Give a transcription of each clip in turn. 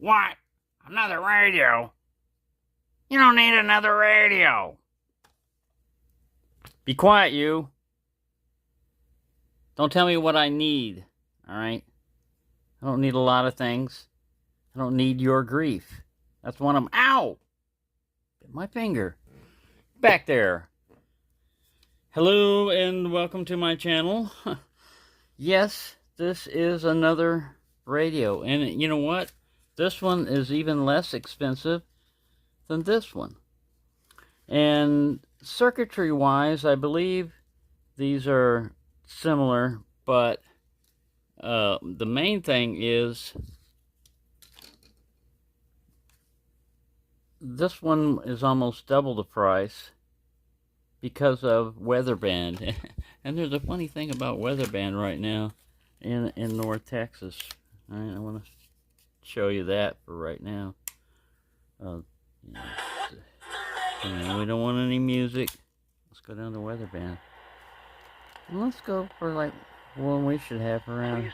What? Another radio? You don't need another radio. Be quiet, you. Don't tell me what I need, alright? I don't need a lot of things. I don't need your grief. That's one of them. Ow! Bit my finger. Back there. Hello and welcome to my channel. Yes, this is another radio. And you know what? This one is even less expensive than this one. And circuitry-wise, I believe these are similar, but the main thing is this one is almost double the price because of weatherband. And there's a funny thing about weatherband right now in North Texas. All right, I want to show you that for right now. We don't want any music. Let's go down to weatherband. And let's go for like one we should have around. An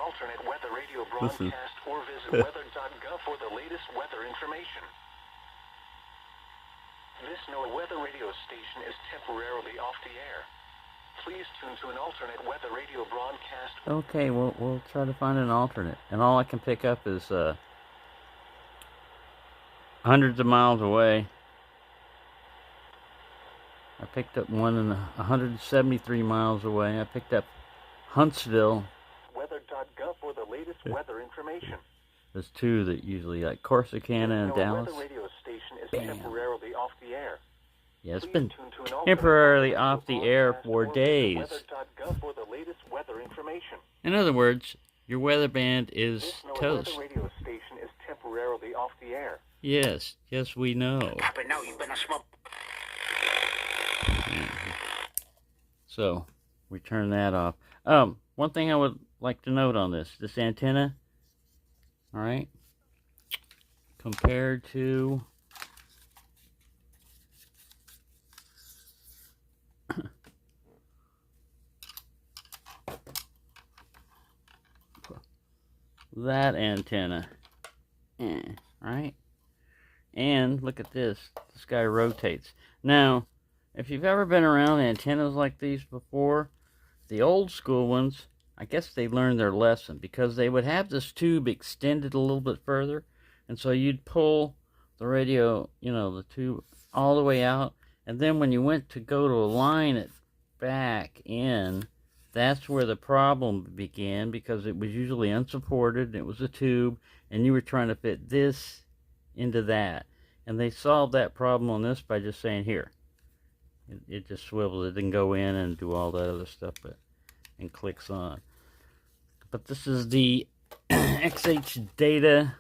alternate weather radio broadcast or visit weather.gov for the latest weather information. This weather radio station is temporarily off the air. Please tune to an alternate weather radio broadcast. Okay, we'll try to find an alternate. And all I can pick up is hundreds of miles away. I picked up one in 173 miles away. I picked up Huntsville. Weather.gov for the latest weather information. There's two that usually, like Corsicana and Dallas. The radio station is temporarily off the air. Yeah, it's been temporarily off the air for days. Weather.gov for the latest weather information. In other words, your weather band is toast. This radio station is temporarily off the air. Yes, we know. So, we turn that off. One thing I would like to note on this antenna, all right, compared to that antenna, right? And look at this. This guy rotates. Now, if you've ever been around antennas like these before, the old school ones, I guess they learned their lesson because they would have this tube extended a little bit further, and so you'd pull the radio, the tube all the way out, and then when you went to go to align it back in, that's where the problem began, because it was usually unsupported, it was a tube, and you were trying to fit this into that. And they solved that problem on this by just saying, here. It just swivels. It didn't go in and do all that other stuff, and clicks on. But this is the Xhdata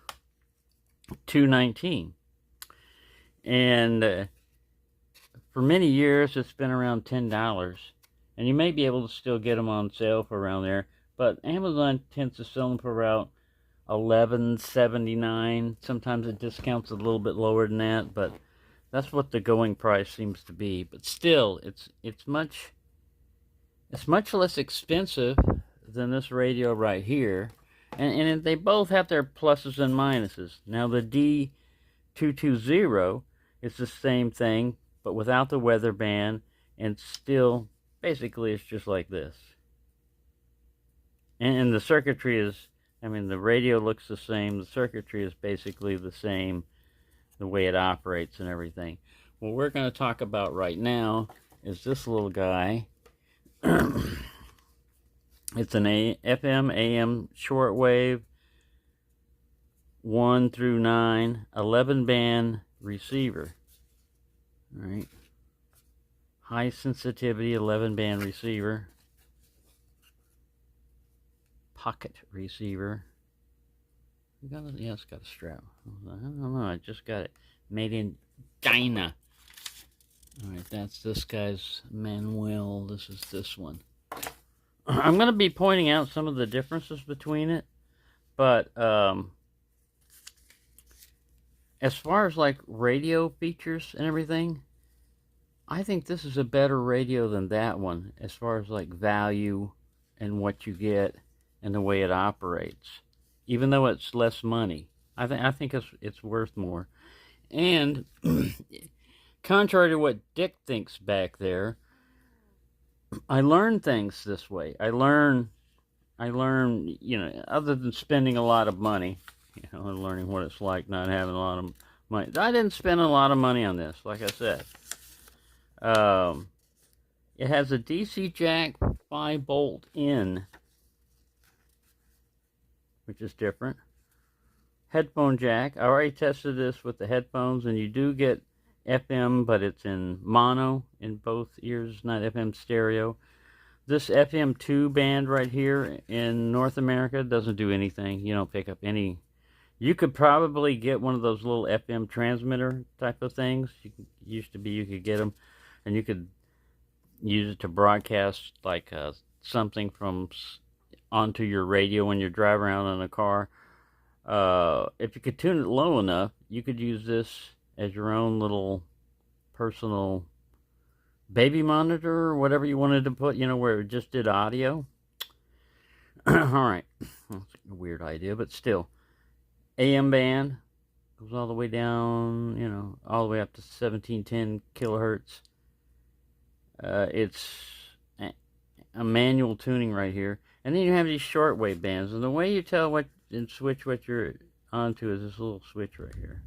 D-219. And for many years, it's been around $10. And you may be able to still get them on sale for around there. But Amazon tends to sell them for around $11.79. Sometimes it discounts a little bit lower than that, but that's what the going price seems to be. But still, it's much less expensive than this radio right here, and they both have their pluses and minuses. Now the D-220 is the same thing, but without the weather band, and still basically it's just like this. And the circuitry is, the radio looks the same. The circuitry is basically the same, the way it operates and everything. What we're going to talk about right now is this little guy. It's an FM, AM shortwave, 1 through 9, 11 band receiver. All right. High sensitivity 11 band receiver. Pocket receiver. It's got a strap. I don't know, I just got it made in China. Alright, that's this guy's manual. This is this one. I'm going to be pointing out some of the differences between it, but as far as like radio features and everything, I think this is a better radio than that one as far as like value and what you get and the way it operates. Even though it's less money, I think it's worth more. And contrary to what Dick thinks back there, I learn things this way. I learn, other than spending a lot of money, learning what it's like not having a lot of money. I didn't spend a lot of money on this, like I said. It has a DC jack 5-bolt in, which is different. Headphone jack. I already tested this with the headphones, and you do get FM, but it's in mono in both ears, not FM stereo. This FM2 band right here in North America doesn't do anything. You don't pick up any. You could probably get one of those little FM transmitter type of things. You could get them, and you could use it to broadcast like something from onto your radio when you're driving around in a car. If you could tune it low enough, you could use this as your own little personal baby monitor or whatever you wanted to put, where it just did audio. All right. That's a weird idea, but still. AM band goes all the way down, all the way up to 1710 kilohertz. It's a manual tuning right here. And then you have these shortwave bands. And the way you tell and switch what you're onto is this little switch right here.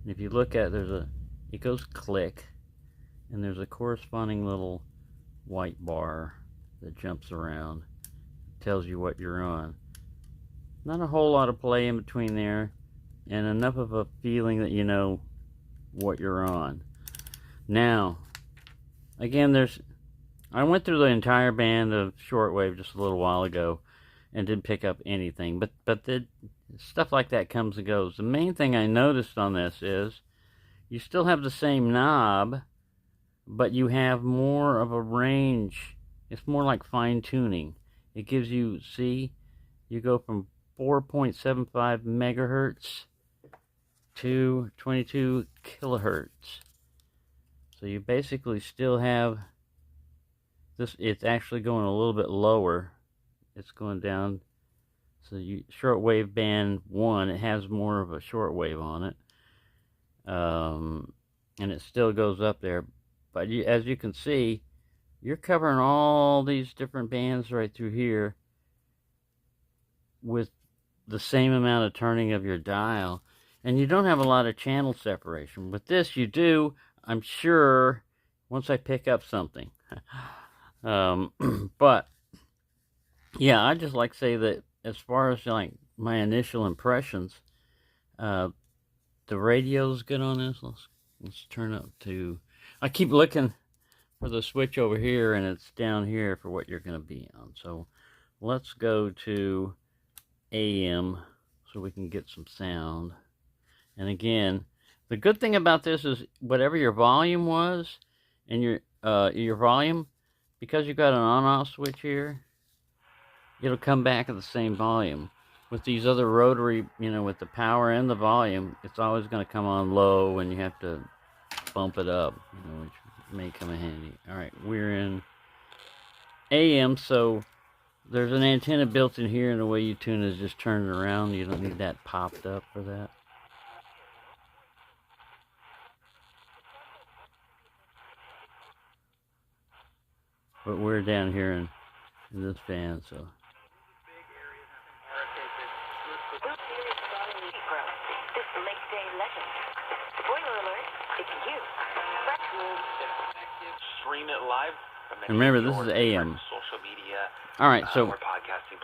And if you look at it, it goes click. And there's a corresponding little white bar that jumps around. Tells you what you're on. Not a whole lot of play in between there. And enough of a feeling that you know what you're on. Now, again, I went through the entire band of shortwave just a little while ago and didn't pick up anything. But the stuff like that comes and goes. The main thing I noticed on this is you still have the same knob, but you have more of a range. It's more like fine tuning. It gives you, you go from 4.75 megahertz to 22 kilohertz. So you basically still have this. It's actually going a little bit lower. It's going down. So shortwave band 1, it has more of a shortwave on it. And it still goes up there. But as you can see, you're covering all these different bands right through here with the same amount of turning of your dial. And you don't have a lot of channel separation. With this, you do, I'm sure, once I pick up something. But, yeah, I'd just like to say that as far as like my initial impressions, the radio's good on this. Let's turn up to... I keep looking for the switch over here, and it's down here for what you're going to be on. So let's go to AM so we can get some sound. And again, the good thing about this is whatever your volume was, and your volume, because you've got an on-off switch here, it'll come back at the same volume. With these other rotary, with the power and the volume, it's always going to come on low, and you have to bump it up, which may come in handy. All right, we're in AM, so there's an antenna built in here, and the way you tune is just turn it around. You don't need that popped up for that. But we're down here in this band, so. Remember, this is AM. All right, so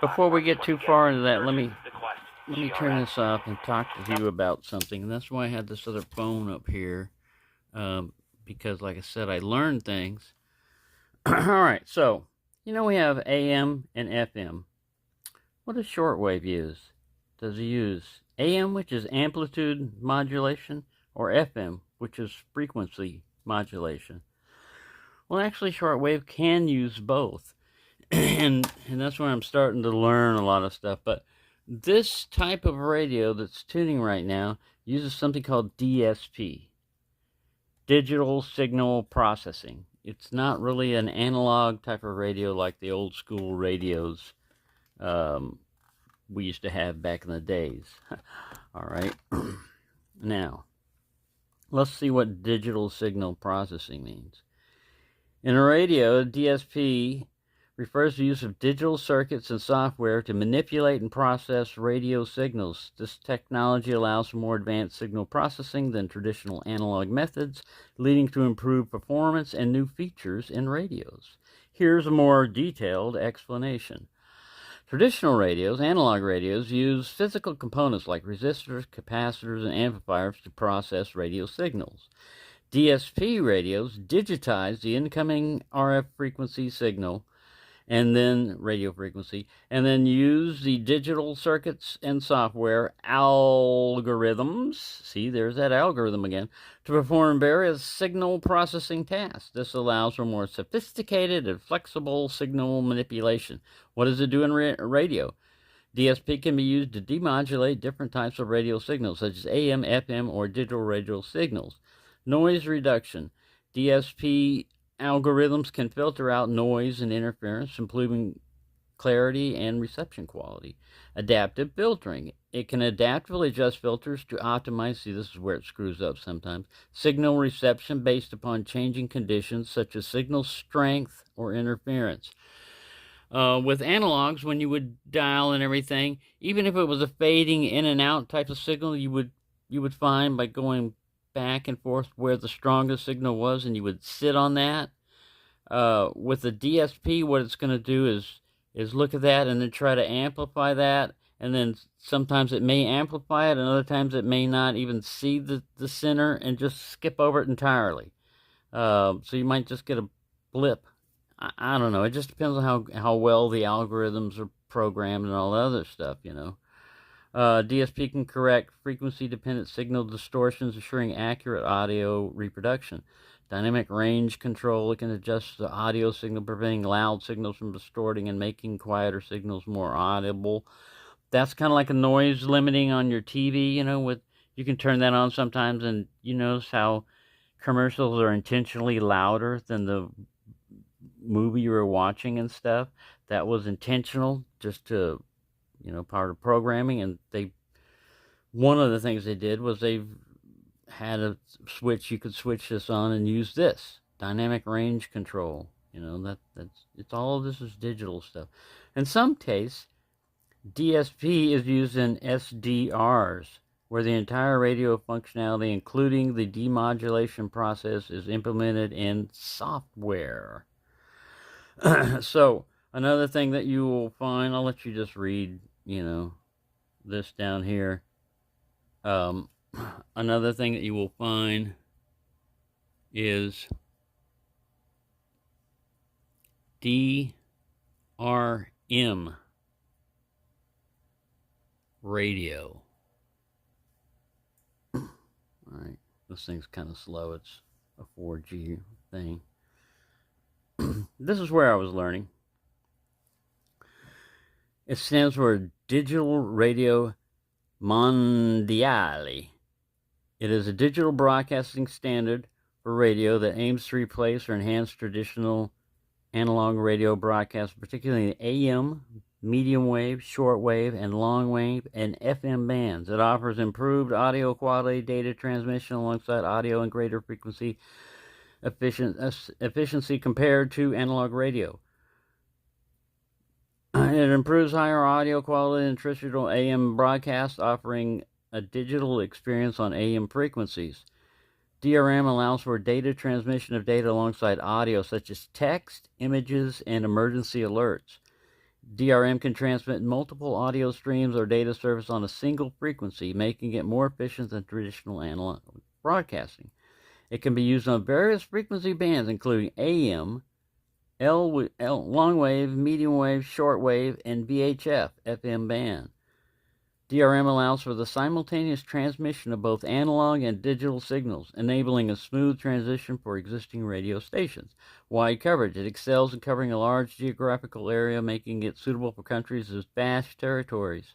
before we get too far into that, let me turn this off and talk to you about something. And that's why I had this other phone up here, because, like I said, I learned things. All right, so we have AM and FM. What does shortwave use? Does it use AM, which is amplitude modulation, or FM, which is frequency modulation? Well, actually, shortwave can use both, and that's where I'm starting to learn a lot of stuff. But this type of radio that's tuning right now uses something called DSP, digital signal processing. It's not really an analog type of radio like the old school radios we used to have back in the days. All right. Now, let's see what digital signal processing means. In a radio, DSP refers to the use of digital circuits and software to manipulate and process radio signals. This technology allows for more advanced signal processing than traditional analog methods, leading to improved performance and new features in radios. Here's a more detailed explanation. Traditional radios, analog radios, use physical components like resistors, capacitors, and amplifiers to process radio signals. DSP radios digitize the incoming RF frequency signal and then radio frequency, and then use the digital circuits and software algorithms, see, there's that algorithm again, to perform various signal processing tasks. This allows for more sophisticated and flexible signal manipulation. What does it do in radio? DSP can be used to demodulate different types of radio signals, such as AM, FM, or digital radio signals. Noise reduction. DSP algorithms can filter out noise and interference, improving clarity and reception quality. Adaptive filtering. It can adaptively adjust filters to optimize, see, this is where it screws up sometimes, signal reception based upon changing conditions such as signal strength or interference. With analogs, when you would dial and everything, even if it was a fading in and out type of signal, you would find by going back and forth where the strongest signal was, and you would sit on that. With the DSP, what it's going to do is look at that and then try to amplify that, and then sometimes it may amplify it, and other times it may not even see the center and just skip over it entirely. So you might just get a blip. I don't know. It just depends on how well the algorithms are programmed and all that other stuff, you know. DSP can correct frequency-dependent signal distortions, ensuring accurate audio reproduction. Dynamic range control, it can adjust the audio signal, preventing loud signals from distorting and making quieter signals more audible. That's kind of like a noise limiting on your TV, you know, you can turn that on sometimes, and you notice how commercials are intentionally louder than the movie you were watching and stuff. That was intentional, just to, you know, part of programming. And one of the things they did was they had a switch, you could switch this on and use this dynamic range control. You know, it's all of this is digital stuff. In some case, DSP is used in SDRs, where the entire radio functionality, including the demodulation process, is implemented in software. So another thing that you will find, I'll let you just read, you know, this down here. Another thing that you will find is DRM radio. All right, this thing's kind of slow. It's a 4G thing. This is where I was learning. It stands for Digital Radio Mondiale. It is a digital broadcasting standard for radio that aims to replace or enhance traditional analog radio broadcasts, particularly in AM, medium wave, short wave, and long wave, and FM bands. It offers improved audio quality, data transmission alongside audio and greater frequency efficiency compared to analog radio. It improves higher audio quality than traditional AM broadcasts, offering a digital experience on AM frequencies. DRM allows for data transmission of data alongside audio, such as text, images, and emergency alerts. DRM can transmit multiple audio streams or data service on a single frequency, making it more efficient than traditional analog broadcasting. It can be used on various frequency bands, including AM, long wave, medium wave, short wave, and VHF, FM band. DRM allows for the simultaneous transmission of both analog and digital signals, enabling a smooth transition for existing radio stations. Wide coverage. It excels in covering a large geographical area, making it suitable for countries with vast territories.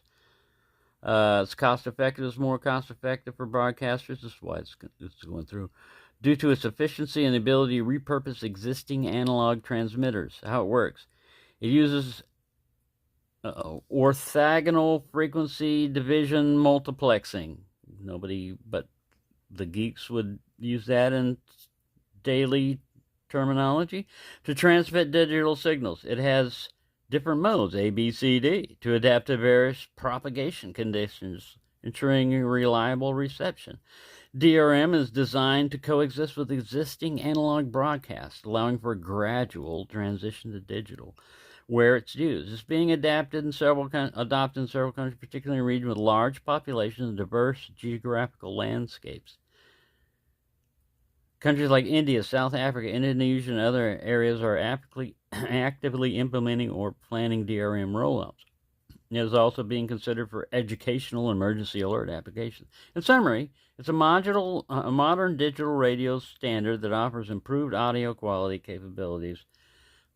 It's cost-effective. It's more cost-effective for broadcasters. This is why it's going through. Due to its efficiency and the ability to repurpose existing analog transmitters. How it works. It uses orthogonal frequency division multiplexing. Nobody but the geeks would use that in daily terminology. To transmit digital signals, it has different modes, A, B, C, D, to adapt to various propagation conditions, ensuring reliable reception. DRM is designed to coexist with existing analog broadcasts, allowing for a gradual transition to digital where it's used. It's being adopted in several countries, particularly in regions with large populations and diverse geographical landscapes. Countries like India, South Africa, Indonesia, and other areas are actively implementing or planning DRM rollouts. It is also being considered for educational emergency alert applications. In summary, it's a modern digital radio standard that offers improved audio quality capabilities,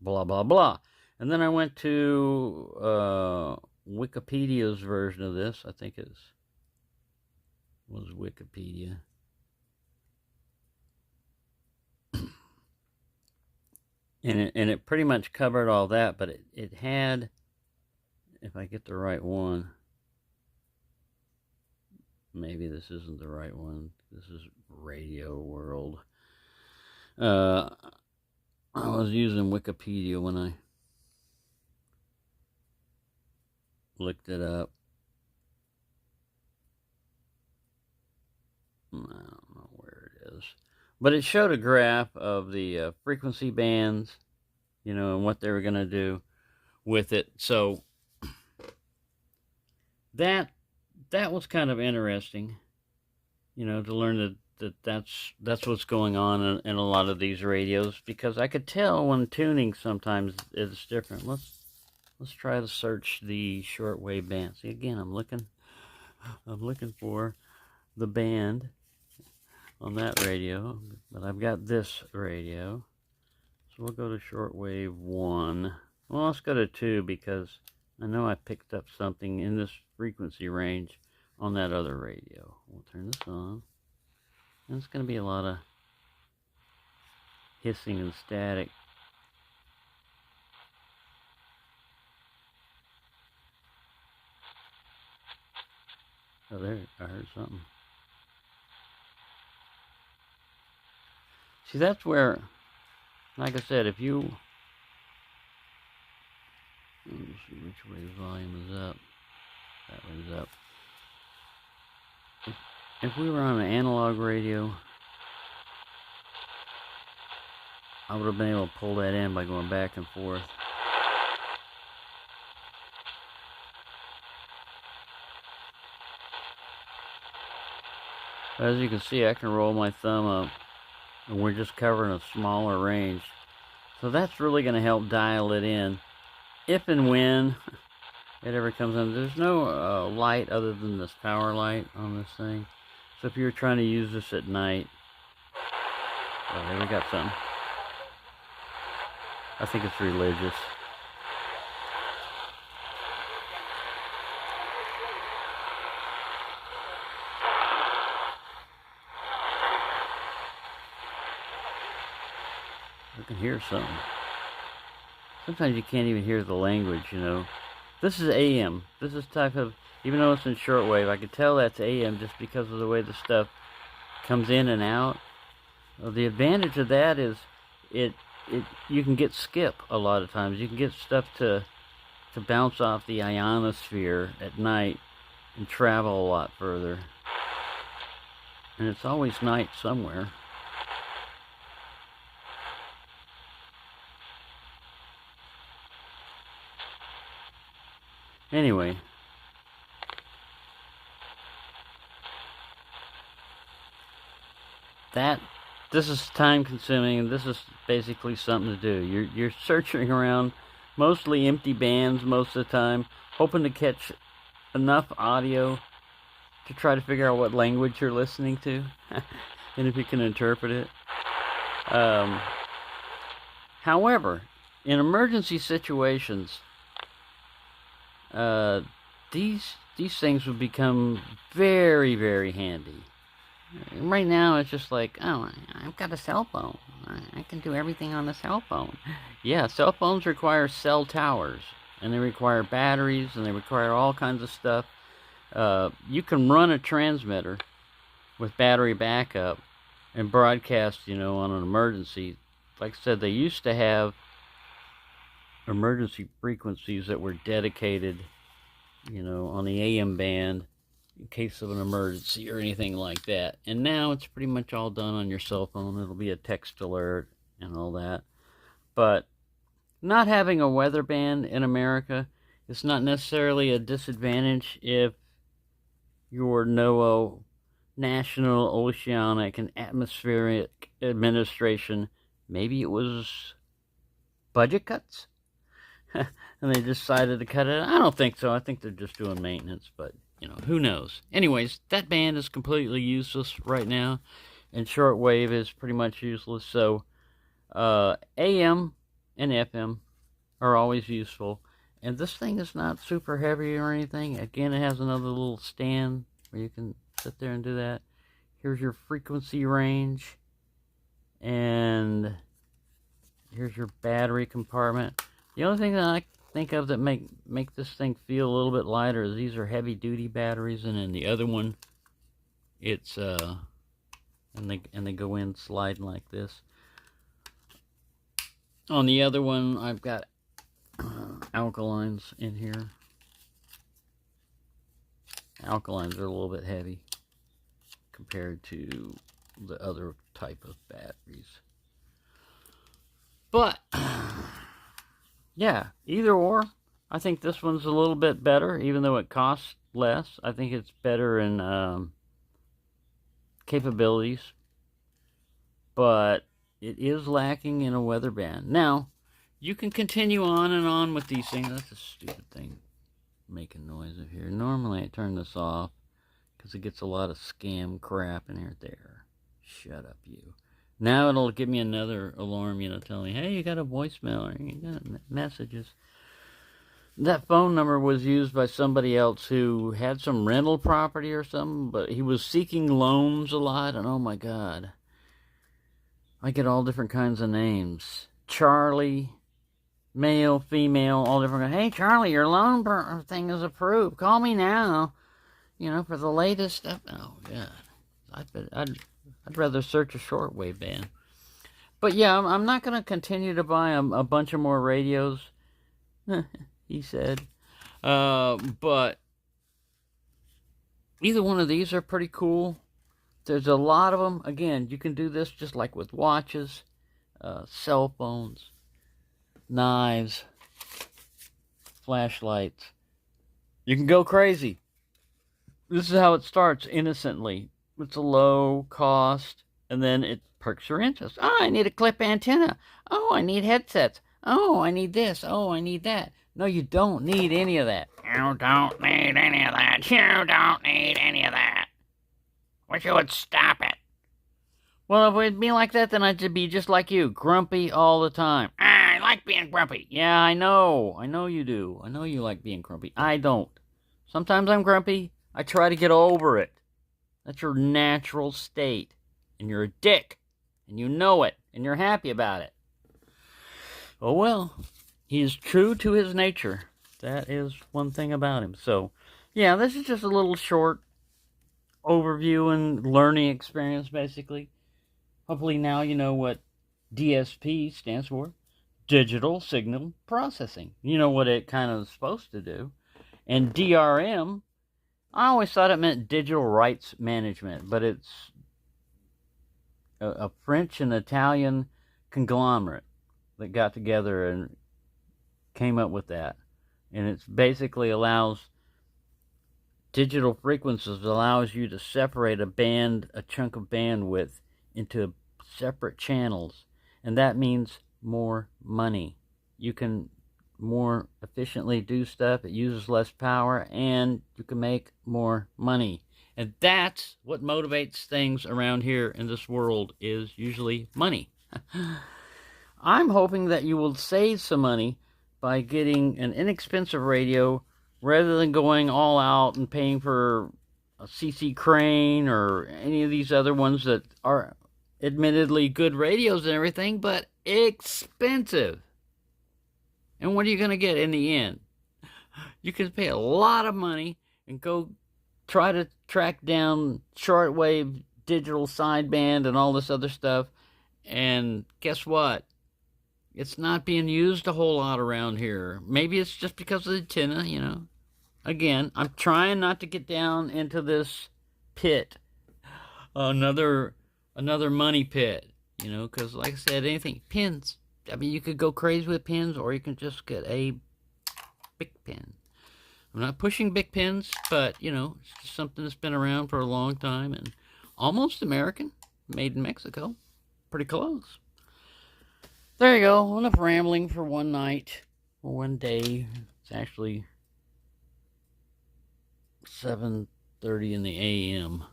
blah, blah, blah. And then I went to Wikipedia's version of this. I think it was Wikipedia. And it pretty much covered all that, but it had, if I get the right one, maybe this isn't the right one. This is Radio World. I was using Wikipedia when I looked it up. I don't know where it is. But it showed a graph of the frequency bands, and what they were going to do with it. So that was kind of interesting, to learn that's what's going on in a lot of these radios, because I could tell when tuning sometimes it's different. Let's try to search the shortwave band. See, again, I'm looking for the band on that radio, but I've got this radio, so we'll go to shortwave 1. Well, let's go to 2 because I know I picked up something in this frequency range on that other radio. We'll turn this on, and it's going to be a lot of hissing and static. Oh, there, I heard something. See, that's where, like I said, if you, let me see which way the volume is up. That way's up. If we were on an analog radio, I would have been able to pull that in by going back and forth. As you can see, I can roll my thumb up, and we're just covering a smaller range. So that's really going to help dial it in, if and when it ever comes on. There's no light other than this power light on this thing. So if you're trying to use this at night, oh, there we got something. I think it's religious. I can hear something. Sometimes you can't even hear the language, This is AM. This is type of, even though it's in shortwave, I can tell that's AM just because of the way the stuff comes in and out. Well, the advantage of that is you can get skip a lot of times. You can get stuff to bounce off the ionosphere at night and travel a lot further. And it's always night somewhere. Anyway, this is time consuming, and this is basically something to do. You're searching around mostly empty bands most of the time, hoping to catch enough audio to try to figure out what language you're listening to and if you can interpret it. However, in emergency situations, these things would become very, very handy. Right now, it's just like, oh, I've got a cell phone. I can do everything on a cell phone. Yeah, cell phones require cell towers, and they require batteries, and they require all kinds of stuff. You can run a transmitter with battery backup and broadcast, on an emergency. Like I said, they used to have emergency frequencies that were dedicated, on the AM band in case of an emergency or anything like that. And now it's pretty much all done on your cell phone. It'll be a text alert and all that. But not having a weather band in America is not necessarily a disadvantage if your NOAA, National Oceanic and Atmospheric Administration, maybe it was budget cuts? And they decided to cut it. I don't think so. I think they're just doing maintenance, but, who knows? Anyways, that band is completely useless right now, and shortwave is pretty much useless. So, AM and FM are always useful. And this thing is not super heavy or anything. Again, it has another little stand where you can sit there and do that. Here's your frequency range. And here's your battery compartment. The only thing that I think of that make this thing feel a little bit lighter is these are heavy duty batteries, and then the other one, it's and they go in sliding like this. On the other one, I've got alkalines in here. Alkalines are a little bit heavy compared to the other type of batteries. But yeah, either or. I think this one's a little bit better, even though it costs less. I think it's better in capabilities, but it is lacking in a weather band. Now, you can continue on and on with these things. That's a stupid thing making noise in here. Normally I turn this off because it gets a lot of scam crap in here. There. Shut up, you. Now it'll give me another alarm, telling me, hey, you got a voicemail or you got messages. That phone number was used by somebody else who had some rental property or something, but he was seeking loans a lot, and oh my God. I get all different kinds of names. Charlie, male, female, all different. Hey, Charlie, your loan thing is approved. Call me now, for the latest stuff. Oh, God. I'd rather search a shortwave band. But yeah, I'm not going to continue to buy a bunch of more radios, he said. But either one of these are pretty cool. There's a lot of them. Again, you can do this just like with watches, cell phones, knives, flashlights. You can go crazy. This is how it starts, innocently. It's a low cost, and then it perks your interest. Oh, I need a clip antenna. Oh, I need headsets. Oh, I need this. Oh, I need that. No, you don't need any of that. You don't need any of that. You don't need any of that. Wish you would stop it. Well, if it'd be like that, then I'd be just like you, grumpy all the time. I like being grumpy. Yeah, I know. I know you do. I know you like being grumpy. I don't. Sometimes I'm grumpy. I try to get over it. That's your natural state. And you're a dick. And you know it. And you're happy about it. Oh well. He is true to his nature. That is one thing about him. So, yeah, this is just a little short overview and learning experience, basically. Hopefully now you know what DSP stands for. Digital Signal Processing. You know what it kind of is supposed to do. And DRM, I always thought it meant Digital Rights Management, but it's a French and Italian conglomerate that got together and came up with that. And it basically allows digital frequencies, allows you to separate a chunk of bandwidth into separate channels. And that means more money. You can more efficiently do stuff. It uses less power, and you can make more money. And that's what motivates things around here in this world, is usually money. I'm hoping that you will save some money by getting an inexpensive radio rather than going all out and paying for a CC Crane or any of these other ones that are admittedly good radios and everything, but expensive. And what are you going to get in the end? You can pay a lot of money and go try to track down shortwave, digital sideband, and all this other stuff. And guess what? It's not being used a whole lot around here. Maybe it's just because of the antenna, you know. Again, I'm trying not to get down into this pit. Another money pit, you know, because like I said, anything, pins. I mean, you could go crazy with pins, or you can just get a big pin. I'm not pushing big pins, but, you know, it's just something that's been around for a long time and almost American, made in Mexico. Pretty close. There you go. Enough rambling for one night or one day. It's actually 7:30 in the a.m.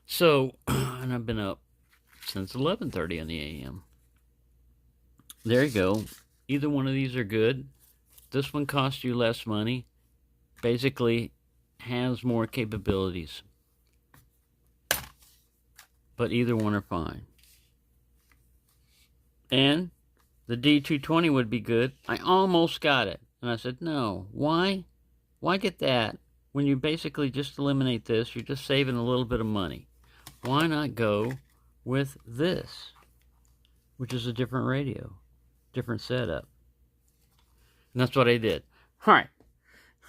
So, and I've been up since 11:30 in the a.m. There you go. Either one of these are good. This one costs you less money. Basically, has more capabilities. But either one are fine. And the D-220 would be good. I almost got it. And I said, no. Why? Why get that? When you basically just eliminate this, you're just saving a little bit of money. Why not go with this? Which is a different radio. Different setup. And that's what I did. Alright.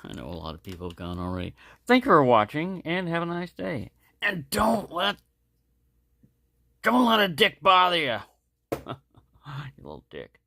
I know a lot of people have gone already. Thank you for watching, and have a nice day. And don't let a dick bother you. You little dick.